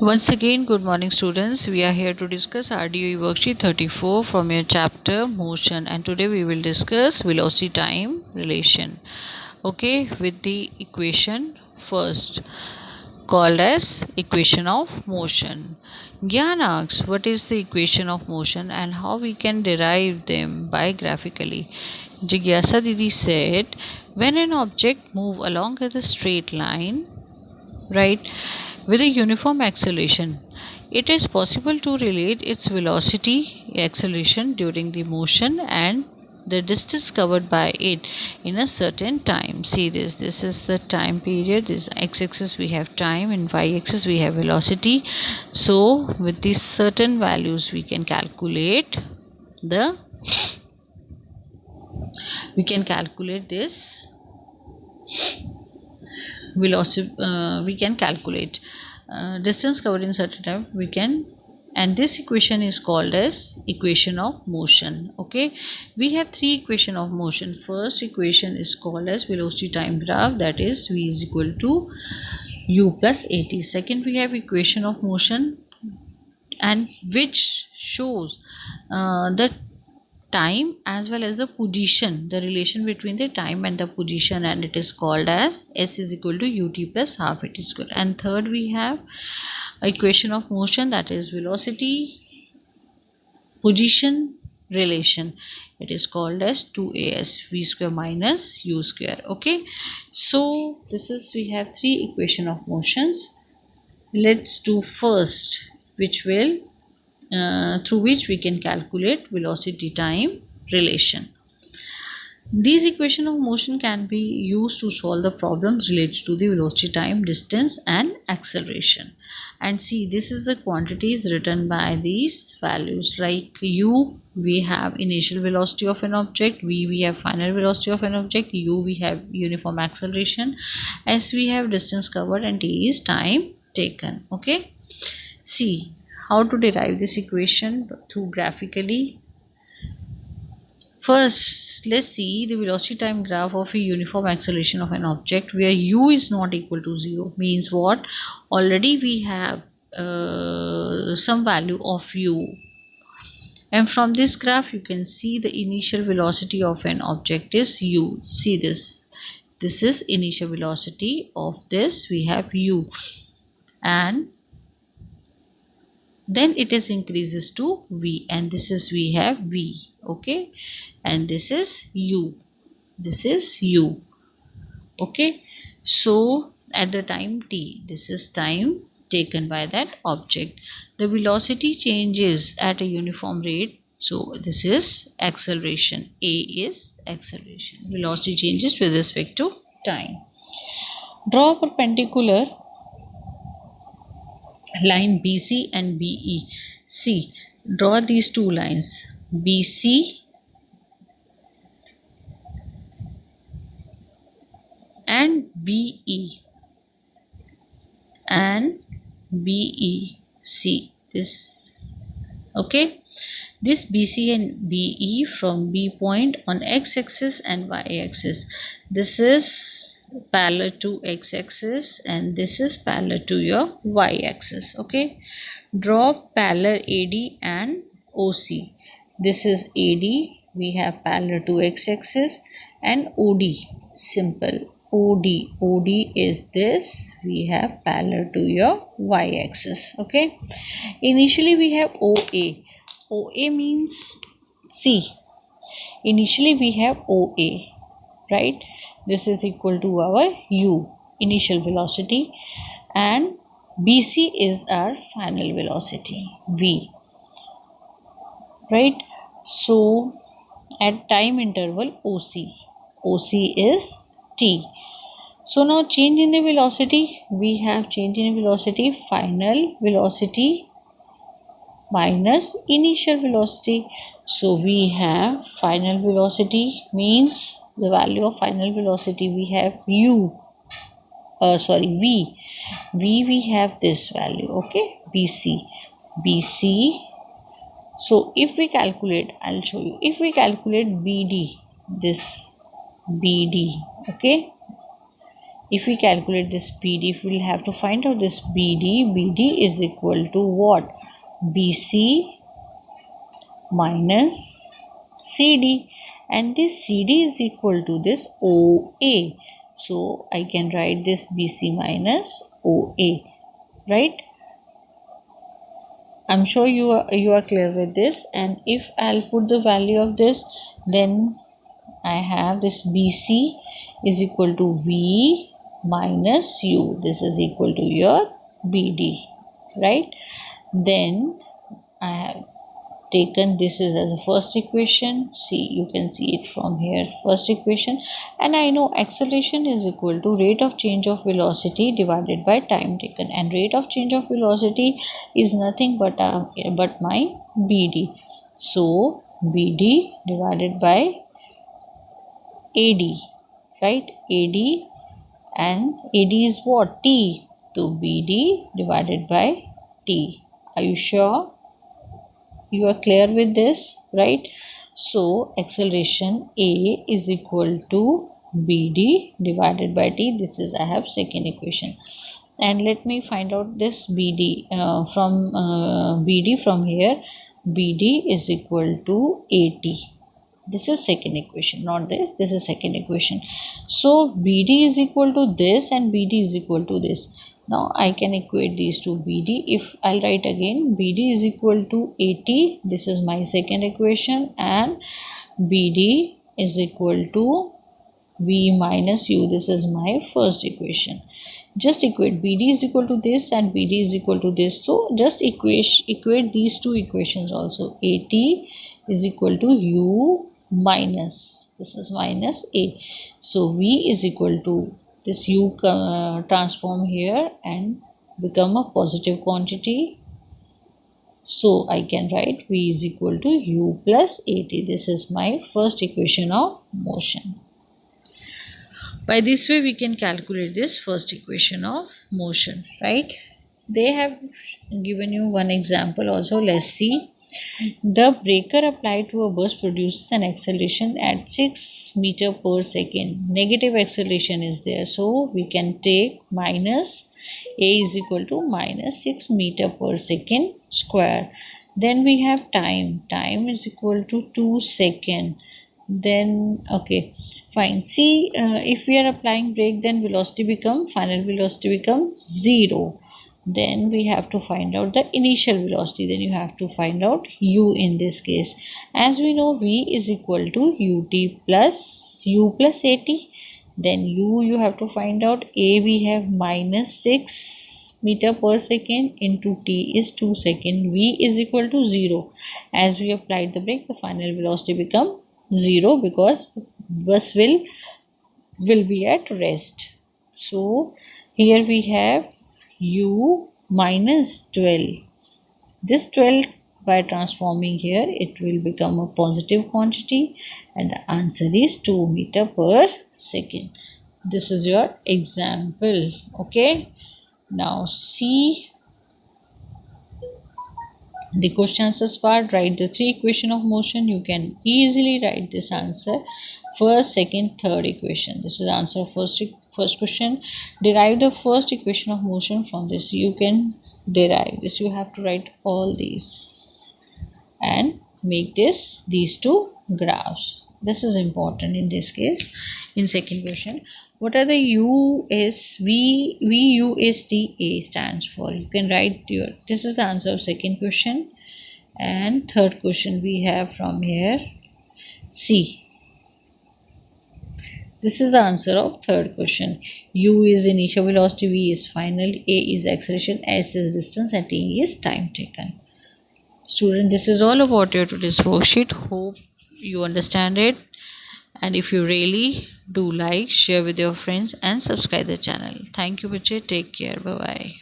Once again, good morning, students. We are here to discuss RDOE worksheet 34 from your chapter motion, and today we will discuss velocity time relation. Okay, with the equation first, called as equation of motion. Gyan asks what is the equation of motion and how we can derive them by graphically. Jigyasa Didi said, when an object move along a straight line, right, with a uniform acceleration, it is possible to relate its velocity acceleration during the motion and the distance covered by it in a certain time. See this is the time period. This x-axis we have time and y-axis we have velocity. So with these certain values the we can calculate this velocity. We can calculate distance covered in certain time. We can, and this equation is called as equation of motion. Okay, we have three equation of motion. First equation is called as velocity time graph, that is v is equal to u plus at. Second, we have equation of motion and which shows the time as well as the position, the relation between the time and the position, and it is called as s is equal to ut plus half at square. And third, we have equation of motion, that is velocity position relation. It is called as 2as v square minus u square. Okay, so this is, we have three equation of motions. Let's do first, which will through which we can calculate velocity time relation. These equations of motion can be used to solve the problems related to the velocity, time, distance and acceleration. And see, this is the quantities written by these values. Like u, we have initial velocity of an object, v, we have final velocity of an object, u, we have uniform acceleration, s, we have distance covered, and t is time taken. Okay, see how to derive this equation through graphically. First, let's see the velocity time graph of a uniform acceleration of an object where u is not equal to 0. Means what? Already we have some value of u, and from this graph you can see the initial velocity of an object is u. See this is initial velocity of this, we have u, and then it is increases to v, and this is, we have v. Okay, and this is u, okay. So at the time t, this is time taken by that object. The velocity changes at a uniform rate, so this is acceleration. A is acceleration. Velocity changes with respect to time. Draw a perpendicular line BC and BE. See, draw these two lines BC and BE and BE. See this. Okay, this BC and BE from B point on x-axis and y-axis. This is parallel to x-axis and this is parallel to your y-axis. Okay, draw parallel AD and OC. This is AD, we have parallel to x-axis, and OD, simple OD is this, we have parallel to your y-axis. Okay, initially we have OA means, see, initially we have OA, right? This is equal to our u, initial velocity, and BC is our final velocity, v, right? So at time interval OC is t. So now change in the velocity, we have change in velocity, final velocity minus initial velocity. So we have final velocity means the value of final velocity, we have v, we have this value. Okay, BC. So if we calculate, I'll show you, if we calculate BD, this BD, okay, if we calculate this BD, if we'll have to find out this BD is equal to what? BC minus CD, and this CD is equal to this OA. So I can write this BC minus OA, right? I'm sure you are clear with this. And if I'll put the value of this, then I have this BC is equal to V minus U. This is equal to your BD, right? Then I have taken this is as a first equation. See, you can see it from here, first equation. And I know acceleration is equal to rate of change of velocity divided by time taken, and rate of change of velocity is nothing but my BD. So BD divided by AD, right? AD, and AD is what? T. So BD divided by T. Are you sure? You are clear with this, right? So acceleration A is equal to BD divided by T. This is, I have second equation. And let me find out this BD from BD from here. BD is equal to AT. This is second equation, not this. This is second equation. So BD is equal to this and BD is equal to this. Now I can equate these two. BD, if I'll write again, BD is equal to AT. This is my second equation, and BD is equal to V minus U. This is my first equation. Just equate BD is equal to this and BD is equal to this. So just equate these two equations also. AT is equal to U minus, this is minus A. So V is equal to this U transform here and become a positive quantity. So I can write V is equal to U plus AT. This is my first equation of motion. By this way we can calculate this first equation of motion, right? They have given you one example also. Let's see. The breaker applied to a bus produces an acceleration at 6 meter per second. Negative acceleration is there, so we can take minus A is equal to minus 6 meter per second square. Then we have time. Time is equal to 2 seconds. Then okay, fine. See, if we are applying brake, then final velocity become 0. Then we have to find out the initial velocity. Then you have to find out U in this case. As we know, V is equal to UT plus U plus AT. Then U you have to find out. A we have minus 6 meter per second into T is 2 seconds. V is equal to 0. As we applied the brake, the final velocity become 0 because bus will be at rest. So here we have U minus 12. This 12, by transforming here, it will become a positive quantity, and the answer is 2 meter per second. This is your example. Okay, now see the question answers part. Write the three equation of motion. You can easily write this answer. First, second, third equation. This is the answer of first question. Derive the first equation of motion from this. You can derive this. You have to write all these and make these two graphs. This is important in this case. In second question, what are the VUSTA stands for? You can write your. This is the answer of second question. And third question we have from here. C. This is the answer of third question. U is initial velocity, V is final, A is acceleration, S is distance, and T is time taken. Student, this is all about your today's worksheet. Hope you understand it. And if you really do, like, share with your friends and subscribe the channel. Thank you, bache. Take care. Bye bye.